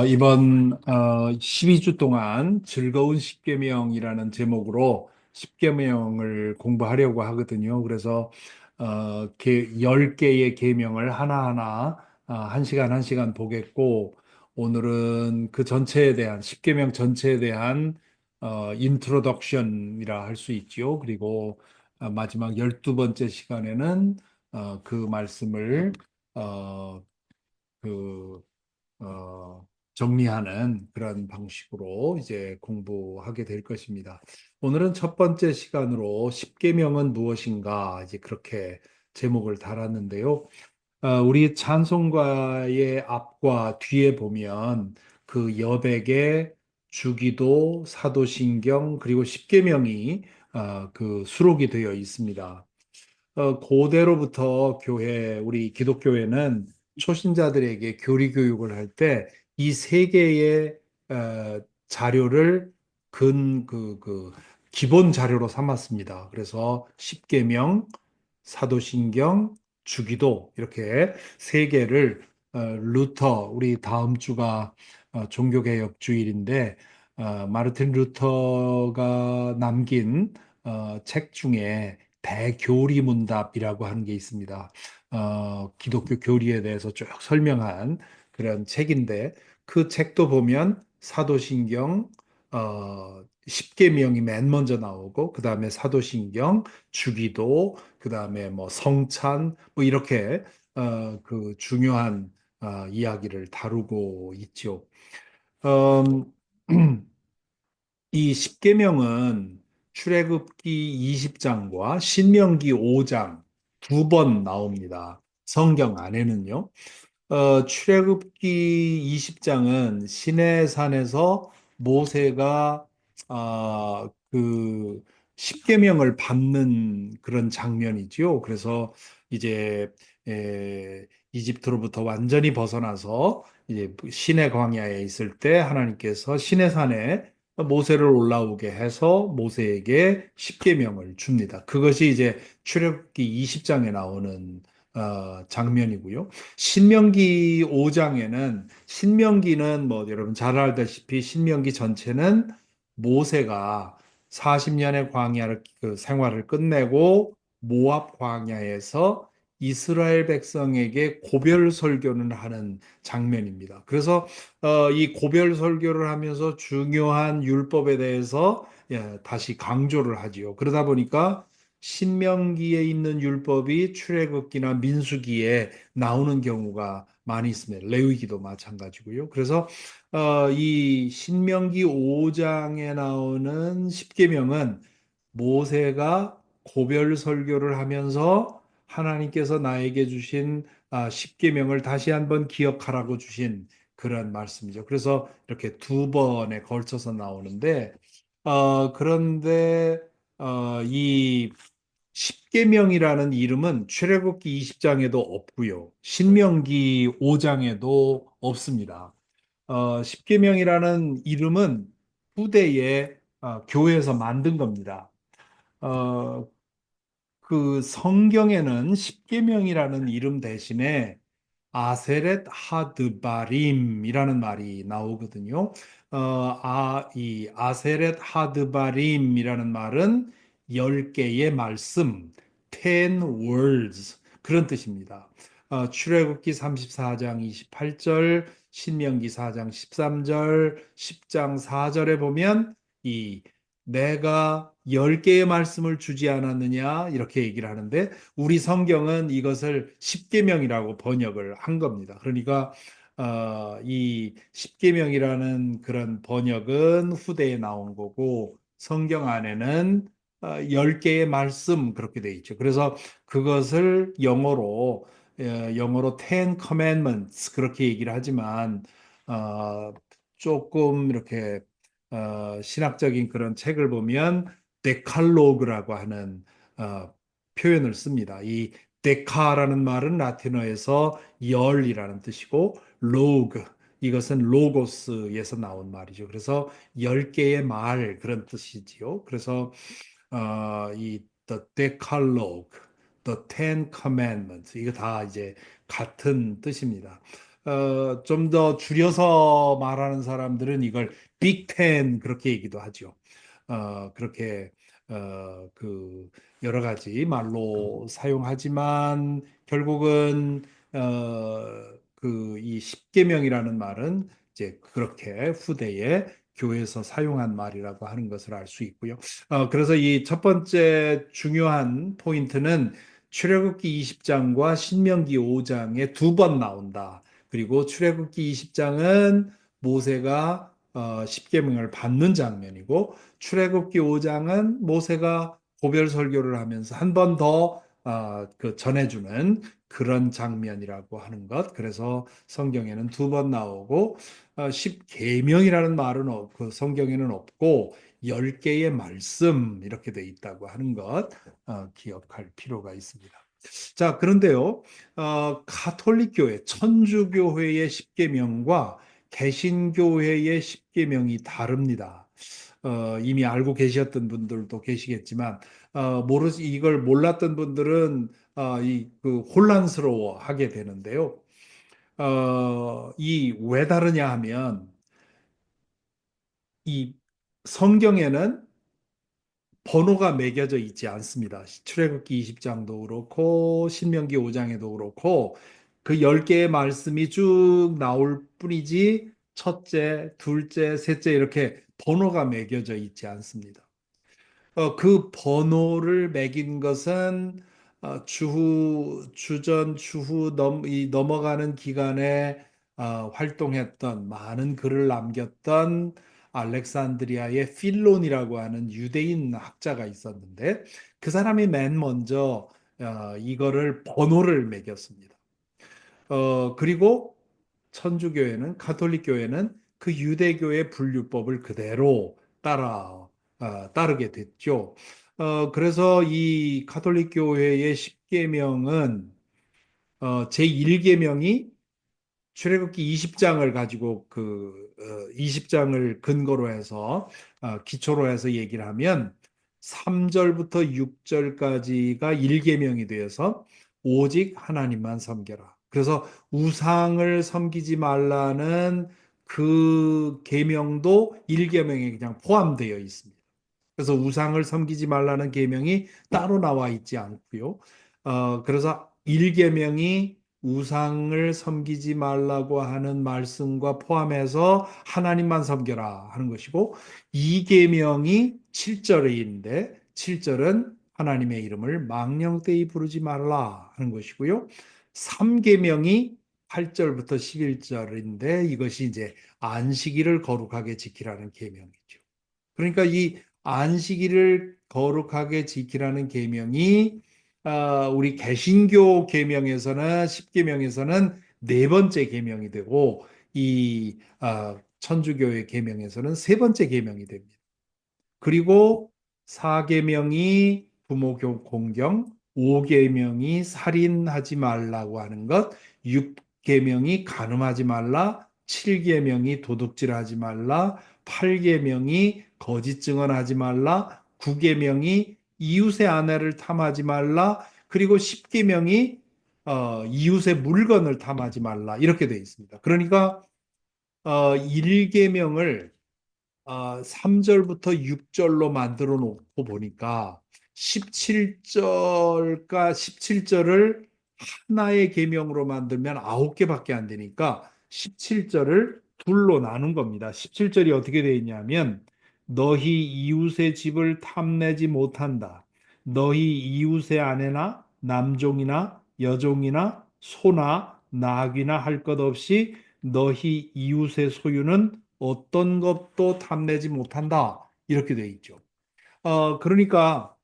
이번 12주 동안 즐거운 십계명이라는 제목으로 십계명을 공부하려고 하거든요. 그래서 10개의 계명을 하나하나 1시간 1시간 보겠고, 오늘은 그 전체에 대한 십계명 전체에 대한 인트로덕션이라 할 수 있지요. 그리고 마지막 12번째 시간에는 그 말씀을 어, 그 정리하는 그런 방식으로 이제 공부하게 될 것입니다. 오늘은 첫 번째 시간으로 십계명은 무엇인가 이제 그렇게 제목을 달았는데요. 우리 찬송가의 앞과 뒤에 보면 그 여백의 주기도, 사도신경, 그리고 십계명이 그 수록이 되어 있습니다. 고대로부터 우리 기독교회는 초신자들에게 교리 교육을 할 때 이 세 개의 자료를 기본 자료로 삼았습니다. 그래서 십계명, 사도신경, 주기도 이렇게 세 개를 우리 다음 주가 종교개혁 주일인데 마르틴 루터가 남긴 책 중에 대교리문답이라고 하는 게 있습니다. 기독교 교리에 대해서 쭉 설명한 그런 책인데 그 책도 보면 사도신경, 십계명이 맨 먼저 나오고 그 다음에 사도신경, 주기도, 그 다음에 뭐 성찬 뭐 이렇게 그 중요한 이야기를 다루고 있죠. 음, 이 십계명은 출애굽기 20장과 신명기 5장 두 번 나옵니다. 성경 안에는요. 출애굽기 20장은 시내산에서 모세가 그 십계명을 받는 그런 장면이지요. 그래서 이제 이집트로부터 완전히 벗어나서 이제 시내 광야에 있을 때 하나님께서 시내산에 모세를 올라오게 해서 모세에게 십계명을 줍니다. 그것이 이제 출애굽기 20장에 나오는 장면이고요. 신명기 5장에는 신명기는 뭐 여러분 잘 알다시피 신명기 전체는 모세가 40년의 광야를 그 생활을 끝내고 모압 광야에서 이스라엘 백성에게 고별 설교를 하는 장면입니다. 그래서 이 고별 설교를 하면서 중요한 율법에 대해서 다시 강조를 하지요. 그러다 보니까 신명기에 있는 율법이 출애굽기나 민수기에 나오는 경우가 많이 있습니다. 레위기도 마찬가지고요. 그래서 이 신명기 5장에 나오는 십계명은 모세가 고별 설교를 하면서 하나님께서 나에게 주신 십계명을 다시 한번 기억하라고 주신 그런 말씀이죠. 그래서 이렇게 두 번에 걸쳐서 나오는데 그런데 이 십계명이라는 이름은 출애굽기 20장에도 없고요. 신명기 5장에도 없습니다. 십계명이라는 이름은 후대에 교회에서 만든 겁니다. 어, 그 성경에는 십계명이라는 이름 대신에 아세렛 하드바림이라는 말이 나오거든요. 이 아세렛 하드바림이라는 말은 10개의 말씀, 10 words 그런 뜻입니다. 출애굽기 34장 28절, 신명기 4장 13절, 10장 4절에 보면 이 내가 10개의 말씀을 주지 않았느냐 이렇게 얘기를 하는데 우리 성경은 이것을 십계명이라고 번역을 한 겁니다. 그러니까 이 십계명이라는 그런 번역은 후대에 나온 거고 성경 안에는 10개의 말씀 그렇게 돼 있죠. 그래서 그것을 영어로 Ten Commandments 그렇게 얘기를 하지만 어, 조금 이렇게 신학적인 그런 책을 보면 데칼로그라고 하는 어, 표현을 씁니다. 이 데카라는 말은 라틴어에서 열이라는 뜻이고 로그 이것은 로고스에서 나온 말이죠. 그래서 10개의 말 그런 뜻이지요. 그래서 이 The Decalogue, The Ten Commandments 이거 다 이제 같은 뜻입니다. 좀 더 줄여서 말하는 사람들은 이걸 빅텐 그렇게 얘기도 하죠. 그렇게 그 여러 가지 말로 사용하지만 결국은 그 이 십계명이라는 말은 이제 그렇게 후대에 교회에서 사용한 말이라고 하는 것을 알 수 있고요. 그래서 이 첫 번째 중요한 포인트는 출애굽기 20장과 신명기 5장에 두 번 나온다. 그리고 출애굽기 20장은 모세가 십계명을 받는 장면이고 출애굽기 5장은 모세가 고별 설교를 하면서 한 번 더 그 전해주는 그런 장면이라고 하는 것. 그래서 성경에는 두 번 나오고 십계명이라는 말은 그 성경에는 없고 10개의 말씀 이렇게 돼 있다고 하는 것 기억할 필요가 있습니다. 자, 그런데요, 가톨릭 교회, 천주교회의 십계명과 개신교회의 십계명이 다릅니다. 이미 알고 계셨던 분들도 계시겠지만, 이걸 몰랐던 분들은 그 혼란스러워 하게 되는데요. 이 왜 다르냐 하면, 이 성경에는 번호가 매겨져 있지 않습니다. 출애굽기 20장도 그렇고 신명기 5장에도 그렇고 그 10개의 말씀이 쭉 나올 뿐이지 첫째, 둘째, 셋째 이렇게 번호가 매겨져 있지 않습니다. 그 번호를 매긴 것은 주전, 이 넘어가는 기간에 활동했던 많은 글을 남겼던 알렉산드리아의 필론이라고 하는 유대인 학자가 있었는데 그 사람이 맨 먼저 이거를 번호를 매겼습니다. 그리고 천주교회는 가톨릭 교회는 그 유대교의 분류법을 그대로 따르게 됐죠. 그래서 이 가톨릭 교회의 십계명은 제1계명이 출애굽기 20장을 가지고 20장을 근거로 해서 기초로 해서 얘기를 하면 3절부터 6절까지가 1계명이 되어서 오직 하나님만 섬겨라. 그래서 우상을 섬기지 말라는 그 계명도 1계명에 그냥 포함되어 있습니다. 그래서 우상을 섬기지 말라는 계명이 따로 나와 있지 않고요. 그래서 1계명이 우상을 섬기지 말라고 하는 말씀과 포함해서 하나님만 섬겨라 하는 것이고 2계명이 7절인데 7절은 하나님의 이름을 망령되이 부르지 말라 하는 것이고요. 3계명이 8절부터 11절인데 이것이 이제 안식일을 거룩하게 지키라는 계명이죠. 그러니까 이 안식일을 거룩하게 지키라는 계명이 우리 개신교 계명에서는 십계명에서는 네 번째 계명이 되고 이 천주교의 계명에서는 세 번째 계명이 됩니다. 그리고 4계명이 부모 공경, 5계명이 살인하지 말라고 하는 것, 6계명이 간음하지 말라, 7계명이 도둑질하지 말라, 8계명이 거짓 증언하지 말라, 9계명이 이웃의 아내를 탐하지 말라, 그리고 10계명이 이웃의 물건을 탐하지 말라 이렇게 되어 있습니다. 그러니까 1계명을 3절부터 6절로 만들어 놓고 보니까 17절과 17절을 하나의 계명으로 만들면 9개밖에 안 되니까 17절을 둘로 나눈 겁니다. 17절이 어떻게 되어 있냐면 너희 이웃의 집을 탐내지 못한다. 너희 이웃의 아내나 남종이나 여종이나 소나 나귀나 할 것 없이 너희 이웃의 소유는 어떤 것도 탐내지 못한다. 이렇게 돼 있죠. 그러니까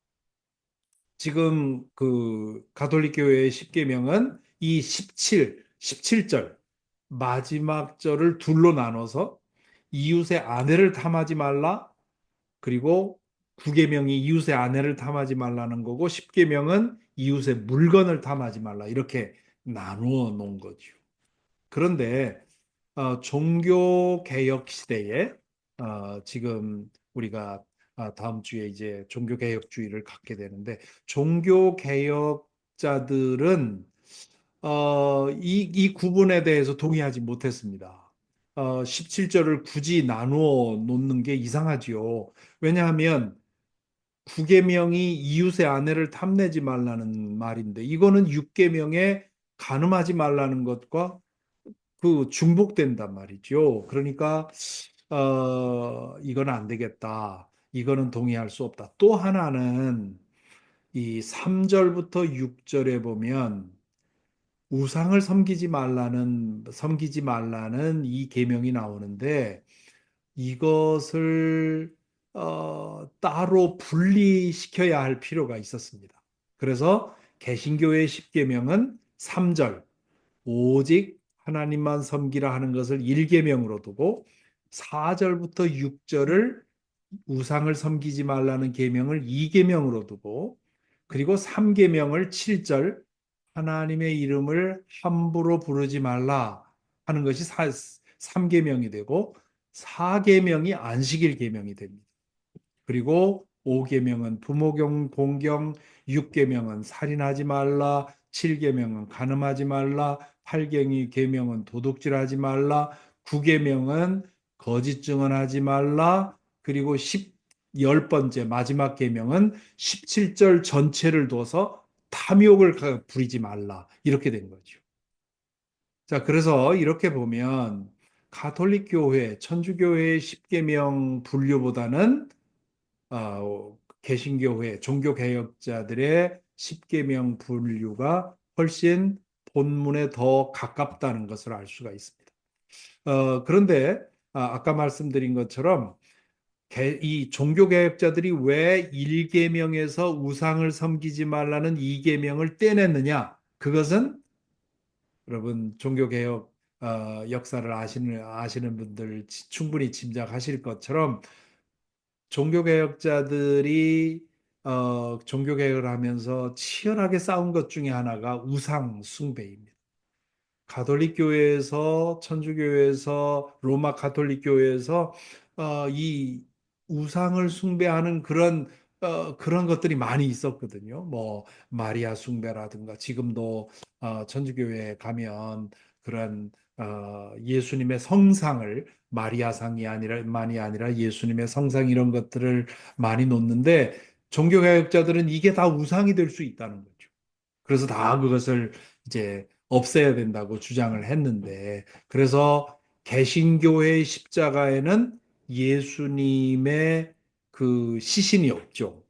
지금 그 가톨릭 교회의 십계명은 이 17절 마지막 절을 둘로 나눠서 이웃의 아내를 탐하지 말라. 그리고 9계명이 이웃의 아내를 탐하지 말라는 거고 10계명은 이웃의 물건을 탐하지 말라. 이렇게 나누어 놓은 거죠. 그런데 종교 개혁 시대에 지금 우리가 다음 주에 이제 종교 개혁주의를 갖게 되는데 종교 개혁자들은 이 구분에 대해서 동의하지 못했습니다. 17절을 굳이 나누어 놓는 게 이상하지요. 왜냐하면 구계명이 이웃의 아내를 탐내지 말라는 말인데 이거는 육계명에 간음하지 말라는 것과 그 중복된단 말이죠. 그러니까 이건 안 되겠다. 이거는 동의할 수 없다. 또 하나는 이 3절부터 6절에 보면 우상을 섬기지 말라는 이 계명이 나오는데 이것을 따로 분리시켜야 할 필요가 있었습니다. 그래서 개신교의 십계명은 3절 오직 하나님만 섬기라 하는 것을 1계명으로 두고 4절부터 6절을 우상을 섬기지 말라는 계명을 2계명으로 두고 그리고 3계명을 7절 하나님의 이름을 함부로 부르지 말라 하는 것이 3계명이 되고 4계명이 안식일 계명이 됩니다. 그리고 5계명은 부모 공경, 6계명은 살인하지 말라, 7계명은 간음하지 말라, 8계명은 도둑질하지 말라, 9계명은 거짓 증언하지 말라, 그리고 10번째 마지막 계명은 17절 전체를 둬서 탐욕을 부리지 말라. 이렇게 된 거죠. 자, 그래서 이렇게 보면 가톨릭 교회, 천주교회의 10계명 분류보다는 개신교회, 종교개혁자들의 십계명 분류가 훨씬 본문에 더 가깝다는 것을 알 수가 있습니다. 그런데 아까 말씀드린 것처럼 이 종교개혁자들이 왜 1계명에서 우상을 섬기지 말라는 2계명을 떼냈느냐? 그것은 여러분 종교개혁 역사를 아시는 분들 충분히 짐작하실 것처럼 종교개혁자들이 종교개혁을 하면서 치열하게 싸운 것 중에 하나가 우상 숭배입니다. 가톨릭 교회에서 천주교회에서 로마 가톨릭 교회에서 이 우상을 숭배하는 그런 것들이 많이 있었거든요. 뭐 마리아 숭배라든가 지금도 천주교회에 가면 그런 예수님의 성상을 마리아상이 아니라 만이 아니라 예수님의 성상 이런 것들을 많이 놓는데 종교개혁자들은 이게 다 우상이 될 수 있다는 거죠. 그래서 다 그것을 이제 없애야 된다고 주장을 했는데, 그래서 개신교의 십자가에는 예수님의 그 시신이 없죠.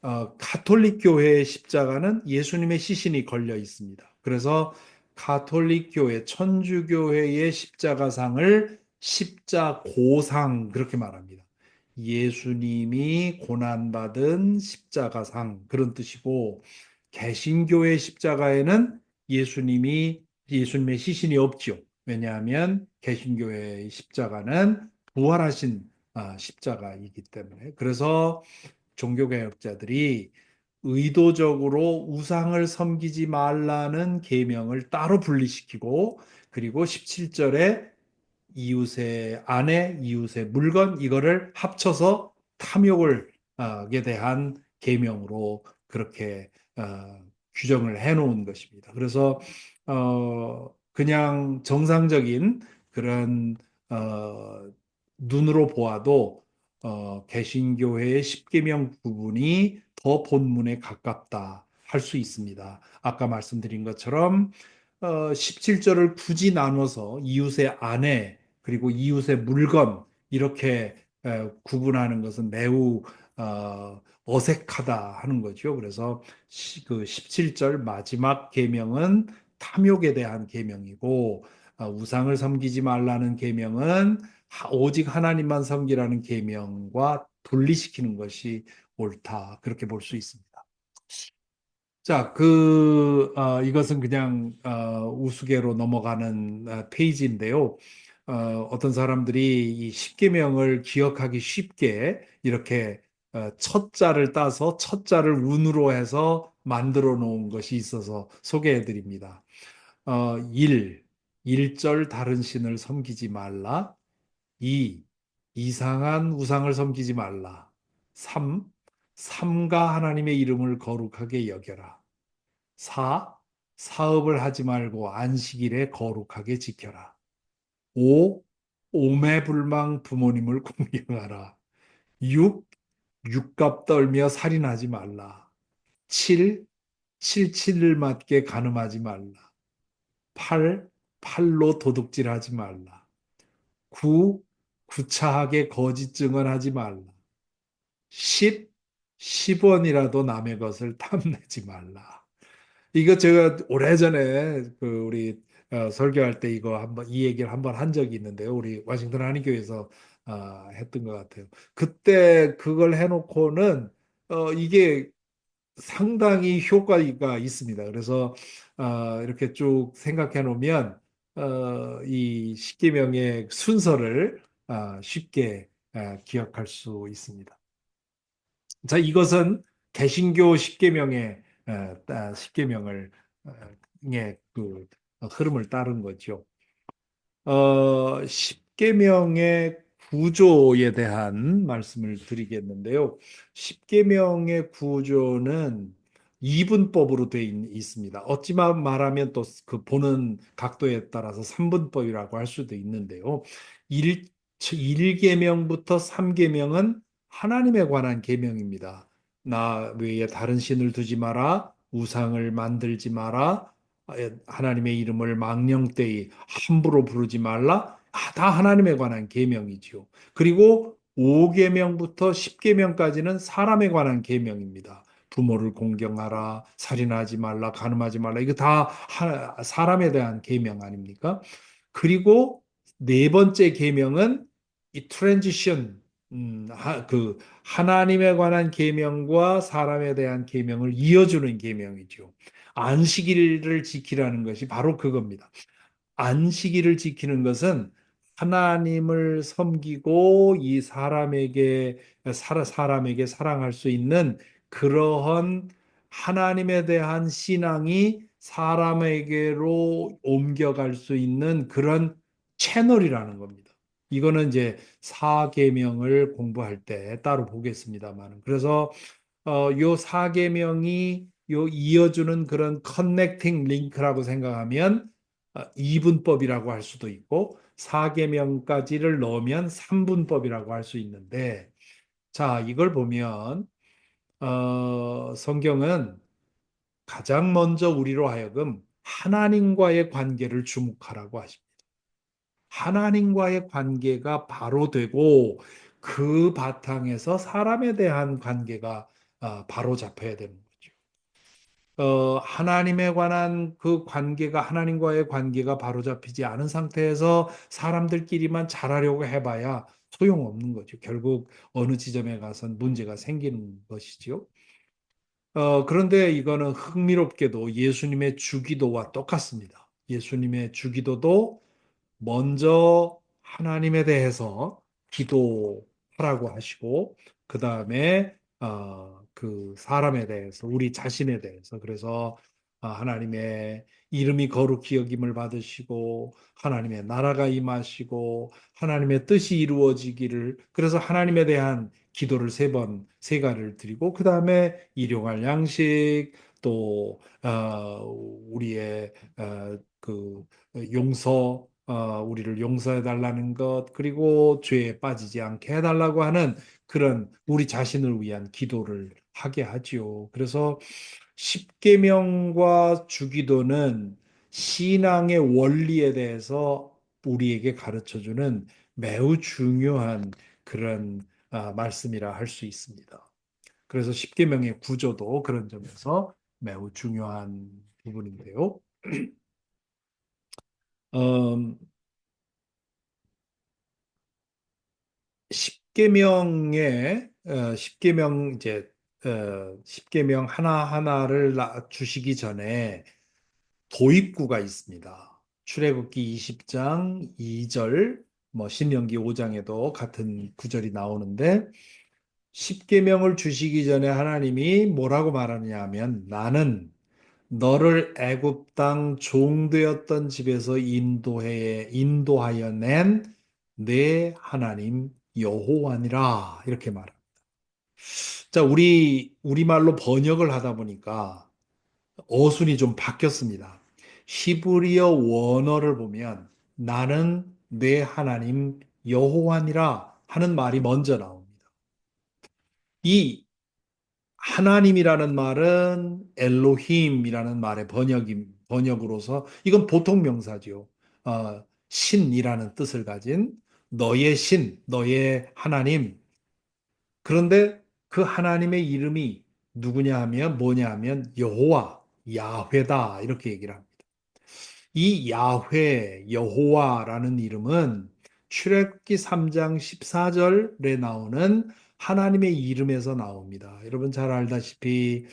가톨릭 교회의 십자가는 예수님의 시신이 걸려 있습니다. 그래서 가톨릭 교회, 천주교회의 십자가상을 십자고상 그렇게 말합니다. 예수님이 고난받은 십자가상 그런 뜻이고 개신교의 십자가에는 예수님의 시신이 없죠. 왜냐하면 개신교회의 십자가는 부활하신 십자가이기 때문에 그래서 종교개혁자들이 의도적으로 우상을 섬기지 말라는 계명을 따로 분리시키고 그리고 17절에 이웃의 아내, 이웃의 물건 이거를 합쳐서 탐욕을에 대한 계명으로 그렇게 규정을 해놓은 것입니다. 그래서 그냥 정상적인 그런 눈으로 보아도 개신교회의 십계명 부분이 더 본문에 가깝다 할 수 있습니다. 아까 말씀드린 것처럼 17절을 굳이 나눠서 이웃의 아내 그리고 이웃의 물건 이렇게 구분하는 것은 매우 어색하다 하는 거죠. 그래서 그 17절 마지막 계명은 탐욕에 대한 계명이고 우상을 섬기지 말라는 계명은 오직 하나님만 섬기라는 계명과 분리시키는 것이 옳다. 그렇게 볼 수 있습니다. 자, 이것은 그냥 우스개로 넘어가는 페이지인데요. 어떤 사람들이 이 십계명을 기억하기 쉽게 이렇게 첫 자를 따서 첫 자를 운으로 해서 만들어 놓은 것이 있어서 소개해 드립니다. 1. 일절 다른 신을 섬기지 말라. 2. 이상한 우상을 섬기지 말라. 3. 삼가 하나님의 이름을 거룩하게 여겨라. 4. 사업을 하지 말고 안식일에 거룩하게 지켜라. 5. 오매불망 부모님을 공경하라. 6. 육갑 떨며 살인하지 말라. 7. 칠칠을 맞게 간음하지 말라. 8. 팔로 도둑질하지 말라. 9. 구차하게 거짓 증언하지 말라. 10. 10원이라도 남의 것을 탐내지 말라. 이거 제가 오래전에 그 우리 설교할 때 이거 한번 이 얘기를 한번 한 적이 있는데요. 우리 워싱턴 한인교회에서 했던 것 같아요. 그때 그걸 해놓고는 이게 상당히 효과가 있습니다. 그래서 이렇게 쭉 생각해 놓으면 이 십계명의 순서를 쉽게 기억할 수 있습니다. 자, 이것은 개신교 십계명의 십계명을 그 흐름을 따른 거죠. 십계명의 구조에 대한 말씀을 드리겠는데요. 십계명의 구조는 이분법으로 되어 있습니다. 어찌만 말하면 또 그 보는 각도에 따라서 삼분법이라고 할 수도 있는데요. 1, 일계명부터 3계명은 하나님에 관한 계명입니다. 나 외에 다른 신을 두지 마라, 우상을 만들지 마라, 하나님의 이름을 망령되이 함부로 부르지 말라. 다 하나님에 관한 계명이지요. 그리고 5계명부터 10계명까지는 사람에 관한 계명입니다. 부모를 공경하라, 살인하지 말라, 간음하지 말라. 이거 다 사람에 대한 계명 아닙니까? 그리고 네 번째 계명은 이 트랜지션 그 하나님에 관한 계명과 사람에 대한 계명을 이어주는 계명이죠. 안식일을 지키라는 것이 바로 그겁니다. 안식일을 지키는 것은 하나님을 섬기고 이 사람에게 사랑할 수 있는 그러한 하나님에 대한 신앙이 사람에게로 옮겨갈 수 있는 그런 채널이라는 겁니다. 이거는 이제 사계명을 공부할 때 따로 보겠습니다만. 그래서 요 사계명이 요 이어주는 그런 커넥팅 링크라고 생각하면 이분법이라고 할 수도 있고 사계명까지를 넣으면 삼분법이라고 할 수 있는데 자, 이걸 보면 성경은 가장 먼저 우리로 하여금 하나님과의 관계를 주목하라고 하십니다. 하나님과의 관계가 바로 되고 그 바탕에서 사람에 대한 관계가 바로 잡혀야 되는 거죠. 하나님에 관한 그 관계가 하나님과의 관계가 바로 잡히지 않은 상태에서 사람들끼리만 잘하려고 해봐야 소용없는 거죠. 결국 어느 지점에 가선 문제가 생기는 것이죠. 그런데 이거는 흥미롭게도 예수님의 주기도와 똑같습니다. 예수님의 주기도도 먼저 하나님에 대해서 기도하라고 하시고 그 다음에 그 사람에 대해서 우리 자신에 대해서 그래서 하나님의 이름이 거룩히 여김을 받으시고 하나님의 나라가 임하시고 하나님의 뜻이 이루어지기를 그래서 하나님에 대한 기도를 세 가를 드리고 그 다음에 일용할 양식 또 우리의 그 용서 우리를 용서해 달라는 것, 그리고 죄에 빠지지 않게 해달라고 하는 그런 우리 자신을 위한 기도를 하게 하지요. 그래서 십계명과 주기도는 신앙의 원리에 대해서 우리에게 가르쳐 주는 매우 중요한 그런 말씀이라 할 수 있습니다. 그래서 십계명의 구조도 그런 점에서 매우 중요한 부분인데요. 음, 십계명 이제 십계명 하나하나를 주시기 전에 도입구가 있습니다. 출애굽기 20장 2절 뭐 신명기 5장에도 같은 구절이 나오는데 십계명을 주시기 전에 하나님이 뭐라고 말하느냐 하면 나는 너를 애굽 땅 종되었던 집에서 인도하여 낸 내 하나님 여호와니라 이렇게 말합니다. 자, 우리말로 번역을 하다 보니까 어순이 좀 바뀌었습니다. 히브리어 원어를 보면 나는 내 하나님 여호와니라 하는 말이 먼저 나옵니다. 이 하나님이라는 말은 엘로힘이라는 말의 번역으로서 이건 보통 명사죠. 신이라는 뜻을 가진 너의 신, 너의 하나님. 그런데 그 하나님의 이름이 누구냐 하면 뭐냐 하면 여호와, 야훼다 이렇게 얘기를 합니다. 이 야훼, 여호와라는 이름은 출애굽기 3장 14절에 나오는 하나님의 이름에서 나옵니다. 여러분 잘 알다시피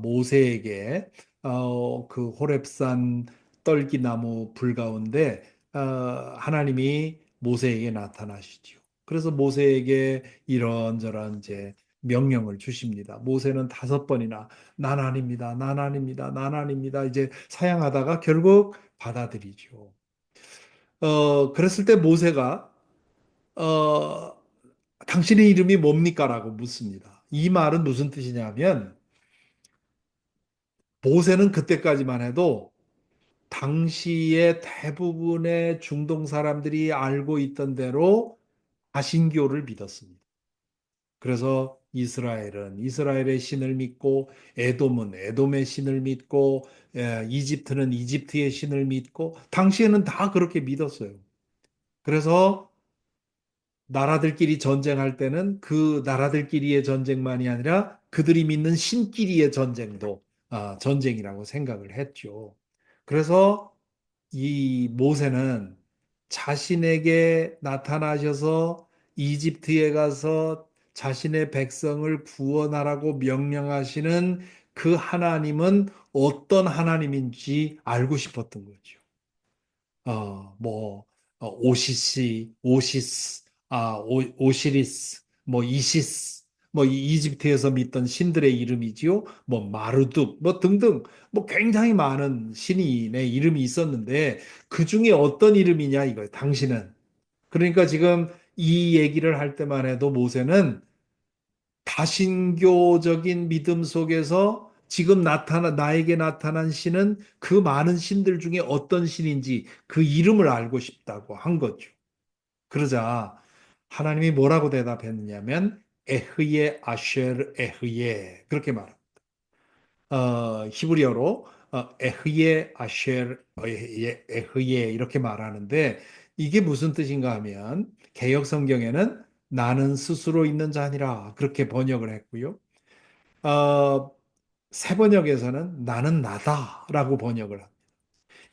모세에게 그 호렙산 떨기나무 불 가운데 하나님이 모세에게 나타나시지요. 그래서 모세에게 이런저런 이제 명령을 주십니다. 모세는 5번이나 난 아닙니다. 난 아닙니다. 난 아닙니다. 이제 사양하다가 결국 받아들이죠. 그랬을 때 모세가 어, 당신의 이름이 뭡니까? 라고 묻습니다. 이 말은 무슨 뜻이냐면 모세는 그때까지만 해도 당시의 대부분의 중동 사람들이 알고 있던 대로 가신교를 믿었습니다. 그래서 이스라엘은 이스라엘의 신을 믿고 에돔은 에돔의 신을 믿고 이집트는 이집트의 신을 믿고 당시에는 다 그렇게 믿었어요. 그래서 나라들끼리 전쟁할 때는 그 나라들끼리의 전쟁만이 아니라 그들이 믿는 신끼리의 전쟁도 전쟁이라고 생각을 했죠. 그래서 이 모세는 자신에게 나타나셔서 이집트에 가서 자신의 백성을 구원하라고 명령하시는 그 하나님은 어떤 하나님인지 알고 싶었던 거죠. 뭐 오시시, 오시리스, 뭐 이시스, 뭐 이집트에서 믿던 신들의 이름이지요. 뭐 마르둑, 뭐 등등, 뭐 굉장히 많은 신인의 이름이 있었는데 그 중에 어떤 이름이냐 이거예요. 당신은. 그러니까 지금 이 얘기를 할 때만 해도 모세는 다신교적인 믿음 속에서 지금 나에게 나타난 신은 그 많은 신들 중에 어떤 신인지 그 이름을 알고 싶다고 한 거죠. 그러자 하나님이 뭐라고 대답했느냐면 에흐예 아쉐르 에흐예 그렇게 말합니다. 히브리어로 에흐예 아쉐르 에흐예 이렇게 말하는데 이게 무슨 뜻인가 하면 개역 성경에는 나는 스스로 있는 자니라 그렇게 번역을 했고요. 어, 새 번역에서는 나는 나다라고 번역을 합니다.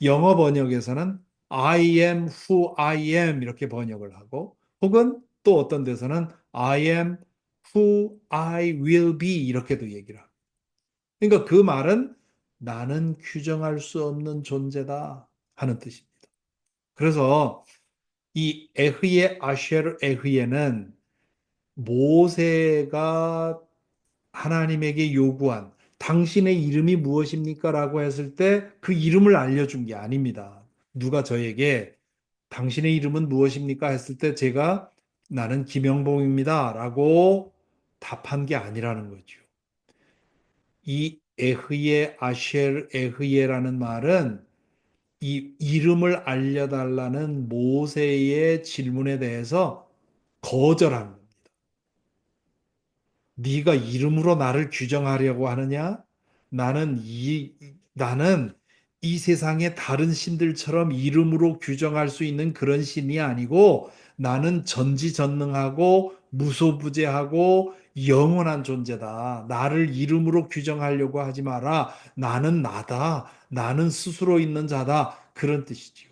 영어 번역에서는 I am who I am 이렇게 번역을 하고 혹은 또 어떤 데서는 I am who I will be 이렇게도 얘기를 합니다. 그러니까 그 말은 나는 규정할 수 없는 존재다 하는 뜻입니다. 그래서 이 에흐예 아쉐르 에흐예는 모세가 하나님에게 요구한 당신의 이름이 무엇입니까? 라고 했을 때 그 이름을 알려준 게 아닙니다. 누가 저에게 당신의 이름은 무엇입니까? 했을 때 제가 나는 김영봉입니다. 라고 답한 게 아니라는 거죠. 이 에흐예 아쉘 에흐예라는 말은 이 이름을 알려달라는 모세의 질문에 대해서 거절한 겁니다. 네가 이름으로 나를 규정하려고 하느냐? 나는 나는 이 세상의 다른 신들처럼 이름으로 규정할 수 있는 그런 신이 아니고 나는 전지전능하고 무소부재하고 영원한 존재다. 나를 이름으로 규정하려고 하지 마라. 나는 나다. 나는 스스로 있는 자다. 그런 뜻이지요.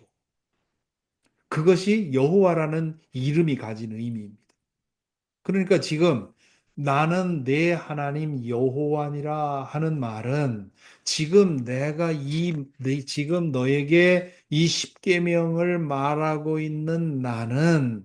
그것이 여호와라는 이름이 가진 의미입니다. 그러니까 지금 나는 내 하나님 여호와니라 하는 말은 지금 지금 너에게 이 십계명을 말하고 있는 나는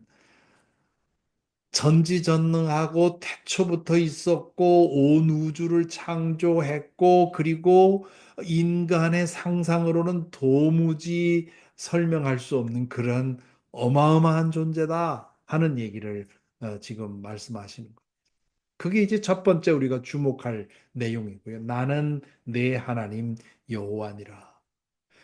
전지전능하고 태초부터 있었고 온 우주를 창조했고 그리고 인간의 상상으로는 도무지 설명할 수 없는 그런 어마어마한 존재다 하는 얘기를 지금 말씀하시는 거예요. 그게 이제 첫 번째 우리가 주목할 내용이고요. 나는 내 하나님 여호와니라.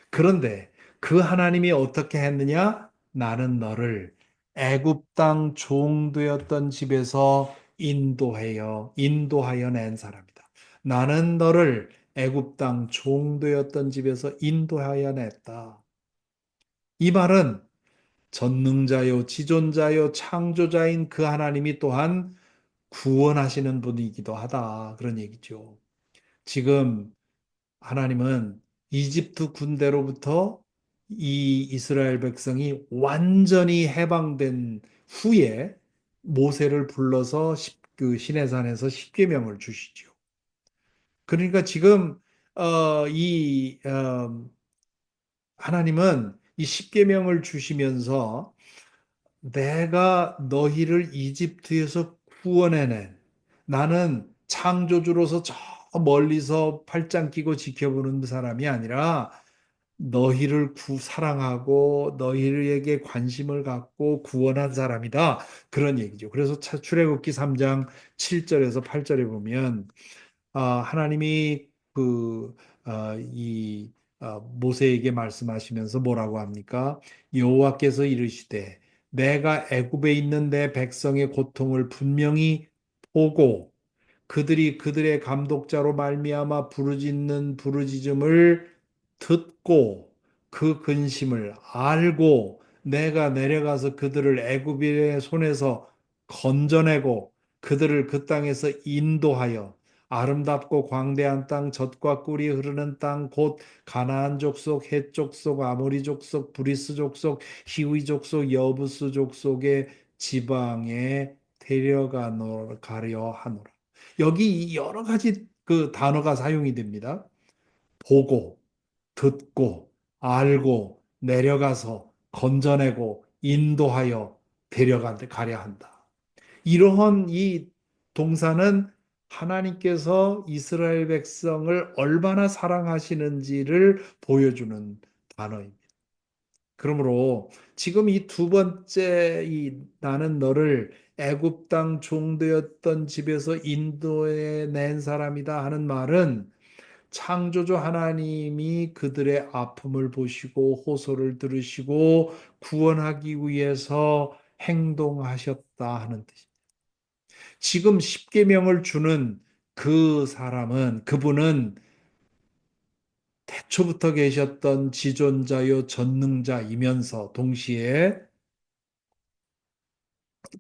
그런데 그 하나님이 어떻게 했느냐? 나는 너를 애굽 땅 종되었던 집에서 인도하여 낸 사람이다. 나는 너를 애굽 땅 종되었던 집에서 인도하여 냈다. 이 말은 전능자요, 지존자요, 창조자인 그 하나님이 또한 구원하시는 분이기도 하다. 그런 얘기죠. 지금 하나님은 이집트 군대로부터 이 이스라엘 백성이 완전히 해방된 후에 모세를 불러서 그 시내산에서 십계명을 주시죠. 그러니까 지금 이 하나님은 이 십계명을 주시면서 내가 너희를 이집트에서 구원해낸 나는 창조주로서 저 멀리서 팔짱 끼고 지켜보는 사람이 아니라 너희를 사랑하고 너희에게 관심을 갖고 구원한 사람이다. 그런 얘기죠. 그래서 출애굽기 3장 7절에서 8절에 보면 하나님이 이 모세에게 말씀하시면서 뭐라고 합니까? 여호와께서 이르시되 내가 애굽에 있는 내 백성의 고통을 분명히 보고 그들이 그들의 감독자로 말미암아 부르짖는 부르짖음을 듣고 그 근심을 알고 내가 내려가서 그들을 애굽인의 손에서 건져내고 그들을 그 땅에서 인도하여 아름답고 광대한 땅 젖과 꿀이 흐르는 땅 곧 가나안 족속 헷 족속 아모리 족속 브리스 족속 히위 족속 여부스 족속의 지방에 데려가려 하노라. 여기 여러 가지 그 단어가 사용이 됩니다. 보고, 듣고, 알고, 내려가서 건져내고, 인도하여 가려 한다. 이러한 이 동사는 하나님께서 이스라엘 백성을 얼마나 사랑하시는지를 보여주는 단어입니다. 그러므로 지금 이 두 번째 이 나는 너를 애굽 땅 종되었던 집에서 인도해 낸 사람이다 하는 말은 창조주 하나님이 그들의 아픔을 보시고 호소를 들으시고 구원하기 위해서 행동하셨다 하는 뜻입니다. 지금 십계명을 주는 그분은 태초부터 계셨던 지존자요 전능자이면서 동시에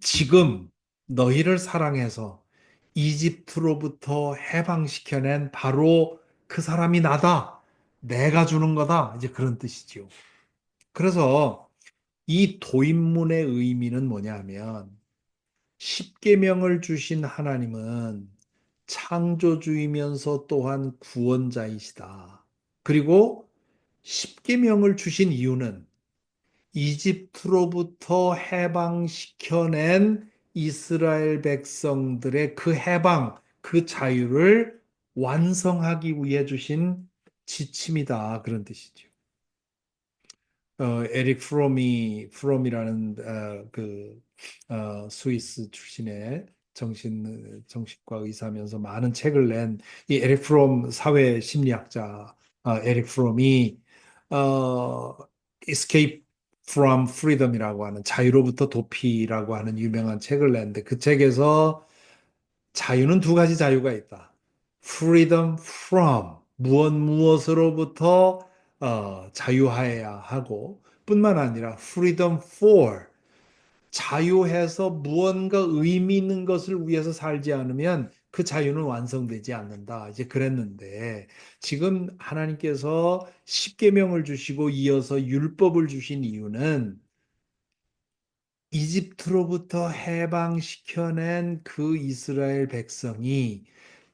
지금 너희를 사랑해서 이집트로부터 해방시켜낸 바로 그 사람이 나다. 내가 주는 거다. 이제 그런 뜻이지요. 그래서 이 도입문의 의미는 뭐냐면 십계명을 주신 하나님은 창조주이면서 또한 구원자이시다. 그리고 십계명을 주신 이유는 이집트로부터 해방시켜낸 이스라엘 백성들의 그 해방, 그 자유를 완성하기 위해 주신 지침이다. 그런 뜻이죠. 에릭 프롬이라는 스위스 출신의 정신과 의사면서 많은 책을 낸 이 에릭 프롬 사회 심리학자 에릭 프롬이 어, Escape from Freedom이라고 하는 자유로부터 도피라고 하는 유명한 책을 냈는데 그 책에서 자유는 두 가지 자유가 있다. Freedom from 무엇으로부터 자유하여야 하고 뿐만 아니라 freedom for 자유해서 무언가 의미 있는 것을 위해서 살지 않으면 그 자유는 완성되지 않는다. 이제 그랬는데 지금 하나님께서 십계명을 주시고 이어서 율법을 주신 이유는 이집트로부터 해방시켜낸 그 이스라엘 백성이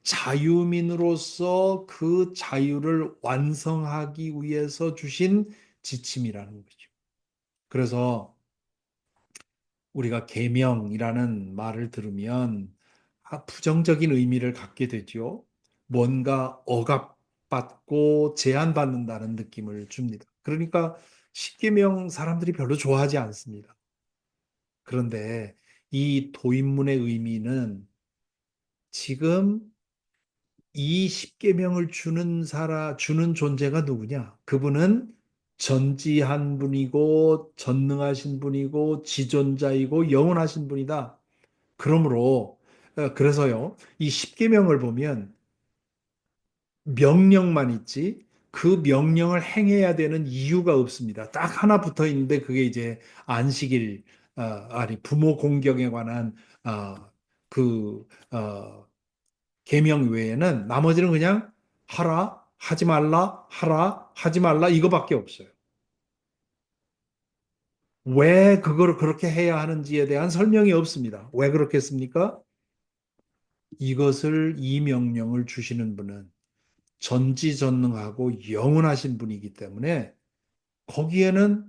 자유민으로서 그 자유를 완성하기 위해서 주신 지침이라는 거죠. 그래서 우리가 계명이라는 말을 들으면 부정적인 의미를 갖게 되죠. 뭔가 억압받고 제한받는다는 느낌을 줍니다. 그러니까 십계명 사람들이 별로 좋아하지 않습니다. 그런데 이 도입문의 의미는 지금 이 십계명을 주는 존재가 누구냐? 그분은 전지한 분이고 전능하신 분이고 지존자이고 영원하신 분이다. 그러므로 그래서요. 이 십계명을 보면 명령만 있지 그 명령을 행해야 되는 이유가 없습니다. 딱 하나 붙어 있는데 그게 이제 안식일 아니 부모 공경에 관한 어, 그 계명 외에는 나머지는 그냥 하라 하지 말라 하라 하지 말라 이거밖에 없어요. 왜 그걸 그렇게 해야 하는지에 대한 설명이 없습니다. 왜 그렇겠습니까? 이것을 이 명령을 주시는 분은 전지전능하고 영원하신 분이기 때문에 거기에는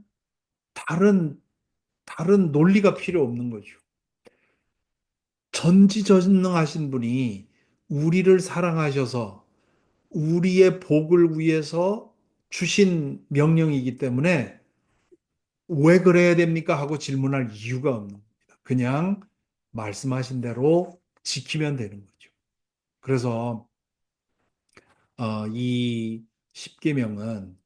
다른 논리가 필요 없는 거죠. 전지전능하신 분이 우리를 사랑하셔서 우리의 복을 위해서 주신 명령이기 때문에 왜 그래야 됩니까? 하고 질문할 이유가 없는 겁니다. 그냥 말씀하신 대로 지키면 되는 거죠. 그래서 이 십계명은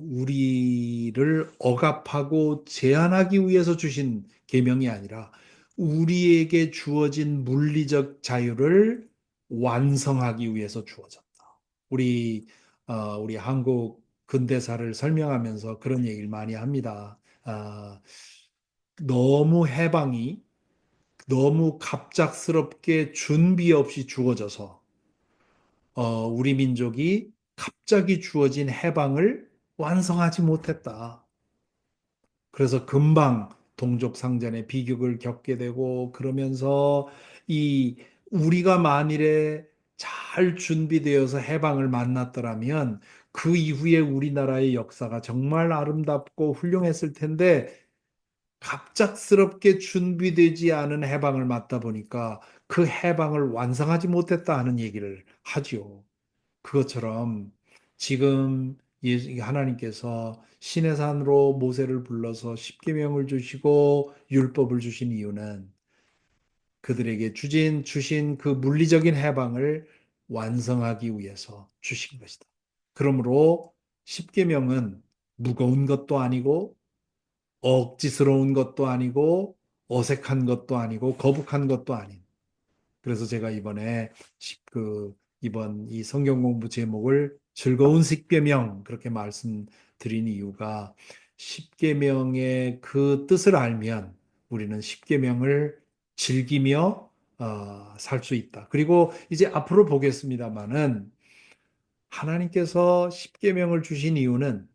우리를 억압하고 제한하기 위해서 주신 계명이 아니라 우리에게 주어진 물리적 자유를 완성하기 위해서 주어졌다. 우리 한국 근대사를 설명하면서 그런 얘기를 많이 합니다. 너무 해방이 너무 갑작스럽게 준비 없이 주어져서 우리 민족이 갑자기 주어진 해방을 완성하지 못했다. 그래서 금방 동족상전의 비극을 겪게 되고 그러면서 이 우리가 만일에 잘 준비되어서 해방을 만났더라면 그 이후에 우리나라의 역사가 정말 아름답고 훌륭했을 텐데 갑작스럽게 준비되지 않은 해방을 맞다 보니까 그 해방을 완성하지 못했다 하는 얘기를 하지요. 그것처럼 지금 하나님께서 신의 산으로 모세를 불러서 십계명을 주시고 율법을 주신 이유는 그들에게 주신 그 물리적인 해방을 완성하기 위해서 주신 것이다. 그러므로 십계명은 무거운 것도 아니고 억지스러운 것도 아니고 어색한 것도 아니고 거북한 것도 아닌 그래서 제가 이번에 이번 이 성경 공부 제목을 즐거운 십계명 그렇게 말씀드린 이유가 십계명의 그 뜻을 알면 우리는 십계명을 즐기며 살 수 있다. 그리고 이제 앞으로 보겠습니다마는 하나님께서 십계명을 주신 이유는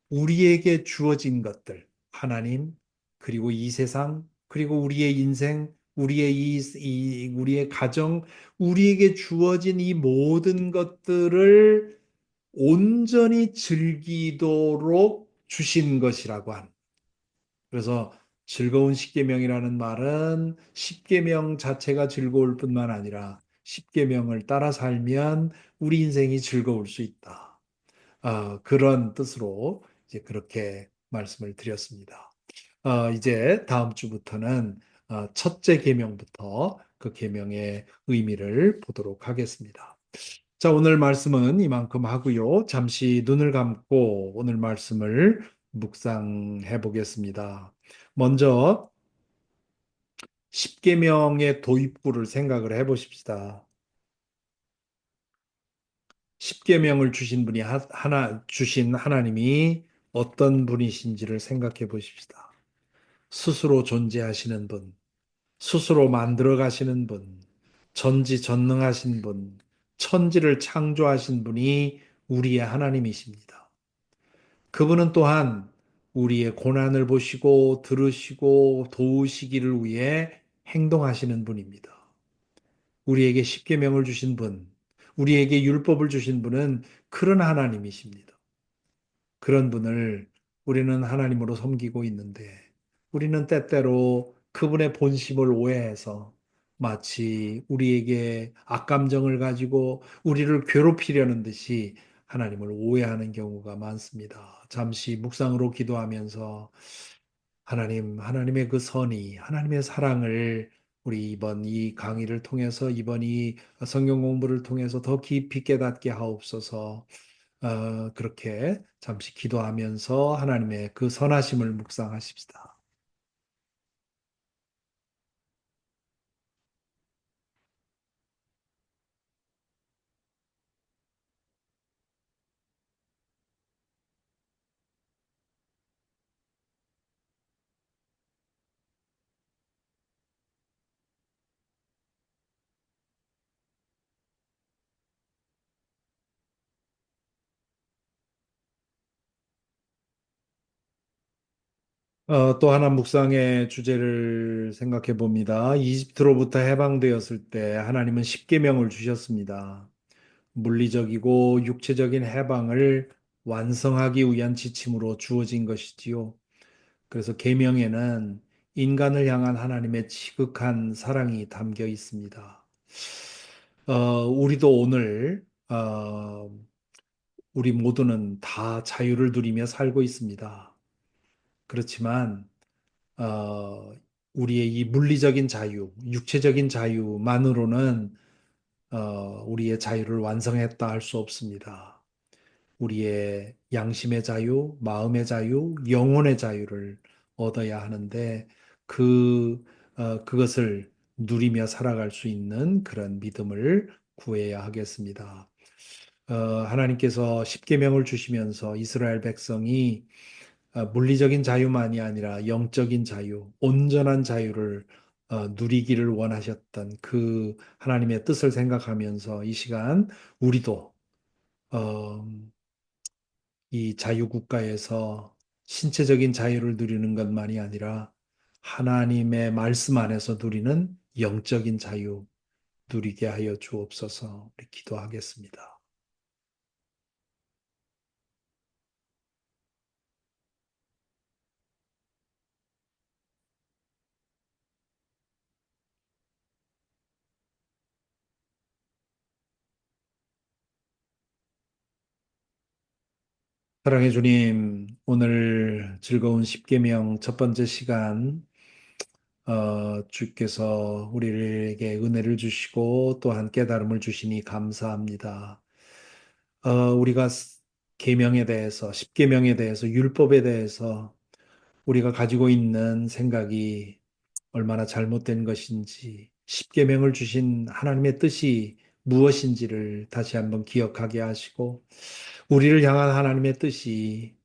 우리에게 주어진 것들, 하나님, 그리고 이 세상, 그리고 우리의 인생, 우리의 가정, 우리에게 주어진 이 모든 것들을 온전히 즐기도록 주신 것이라고 하는. 그래서 즐거운 십계명이라는 말은 십계명 자체가 즐거울 뿐만 아니라 십계명을 따라 살면 우리 인생이 즐거울 수 있다. 그런 뜻으로 이제 그렇게 말씀을 드렸습니다. 이제 다음 주부터는 첫째 계명부터 그 계명의 의미를 보도록 하겠습니다. 자, 오늘 말씀은 이만큼 하고요. 잠시 눈을 감고 오늘 말씀을 묵상해 보겠습니다. 먼저 십계명의 도입부를 생각을 해 보십시다. 십계명을 주신 분이 주신 하나님이 어떤 분이신지를 생각해 보십시다. 스스로 존재하시는 분, 스스로 만들어 가시는 분, 전지전능하신 분, 천지를 창조하신 분이 우리의 하나님이십니다. 그분은 또한 우리의 고난을 보시고 들으시고 도우시기를 위해 행동하시는 분입니다. 우리에게 십계명을 주신 분, 우리에게 율법을 주신 분은 그런 하나님이십니다. 그런 분을 우리는 하나님으로 섬기고 있는데 우리는 때때로 그분의 본심을 오해해서 마치 우리에게 악감정을 가지고 우리를 괴롭히려는 듯이 하나님을 오해하는 경우가 많습니다. 잠시 묵상으로 기도하면서 하나님의 그 선이, 하나님의 사랑을 우리 이번 이 강의를 통해서 이번 이 성경 공부를 통해서 더 깊이 깨닫게 하옵소서. 그렇게 잠시 기도하면서 하나님의 그 선하심을 묵상하십시다. 또 하나 묵상의 주제를 생각해 봅니다. 이집트로부터 해방되었을 때 하나님은 십계명을 주셨습니다. 물리적이고 육체적인 해방을 완성하기 위한 지침으로 주어진 것이지요. 그래서 계명에는 인간을 향한 하나님의 지극한 사랑이 담겨 있습니다. 우리도 오늘 우리 모두는 다 자유를 누리며 살고 있습니다. 그렇지만 어, 우리의 이 물리적인 자유, 육체적인 자유만으로는 우리의 자유를 완성했다 할 수 없습니다. 우리의 양심의 자유, 마음의 자유, 영혼의 자유를 얻어야 하는데 그것을 누리며 살아갈 수 있는 그런 믿음을 구해야 하겠습니다. 하나님께서 십계명을 주시면서 이스라엘 백성이 물리적인 자유만이 아니라 영적인 자유, 온전한 자유를 누리기를 원하셨던 그 하나님의 뜻을 생각하면서 이 시간 우리도 어, 이 자유국가에서 신체적인 자유를 누리는 것만이 아니라 하나님의 말씀 안에서 누리는 영적인 자유 누리게 하여 주옵소서. 우리 기도하겠습니다. 사랑해 주님, 오늘 즐거운 십계명 첫 번째 시간 주께서 우리에게 은혜를 주시고 또한 깨달음을 주시니 감사합니다. 우리가 계명에 대해서, 십계명에 대해서, 율법에 대해서 우리가 가지고 있는 생각이 얼마나 잘못된 것인지, 십계명을 주신 하나님의 뜻이 무엇인지를 다시 한번 기억하게 하시고, 우리를 향한 하나님의 뜻이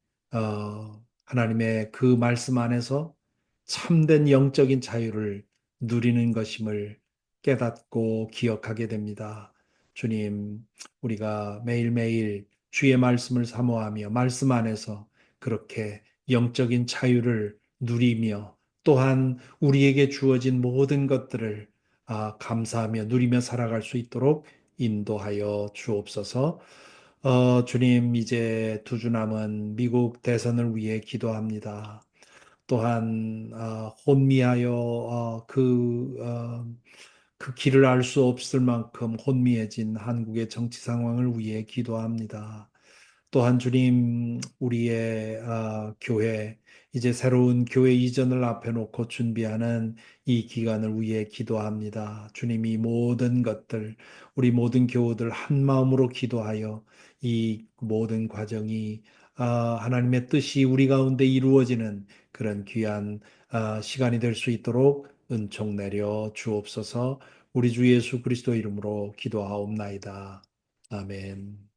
하나님의 그 말씀 안에서 참된 영적인 자유를 누리는 것임을 깨닫고 기억하게 됩니다. 주님, 우리가 매일매일 주의 말씀을 사모하며 말씀 안에서 그렇게 영적인 자유를 누리며 또한 우리에게 주어진 모든 것들을 감사하며 누리며 살아갈 수 있도록 인도하여 주옵소서. 주님, 이제 두 주 남은 미국 대선을 위해 기도합니다. 또한 혼미하여 그 길을 알 수 없을 만큼 혼미해진 한국의 정치 상황을 위해 기도합니다. 또한 주님, 우리의 교회, 이제 새로운 교회 이전을 앞에 놓고 준비하는 이 기간을 위해 기도합니다. 주님이 모든 것들, 우리 모든 교우들 한 마음으로 기도하여 이 모든 과정이 하나님의 뜻이 우리 가운데 이루어지는 그런 귀한 시간이 될 수 있도록 은총 내려 주옵소서. 우리 주 예수 그리스도 이름으로 기도하옵나이다. 아멘.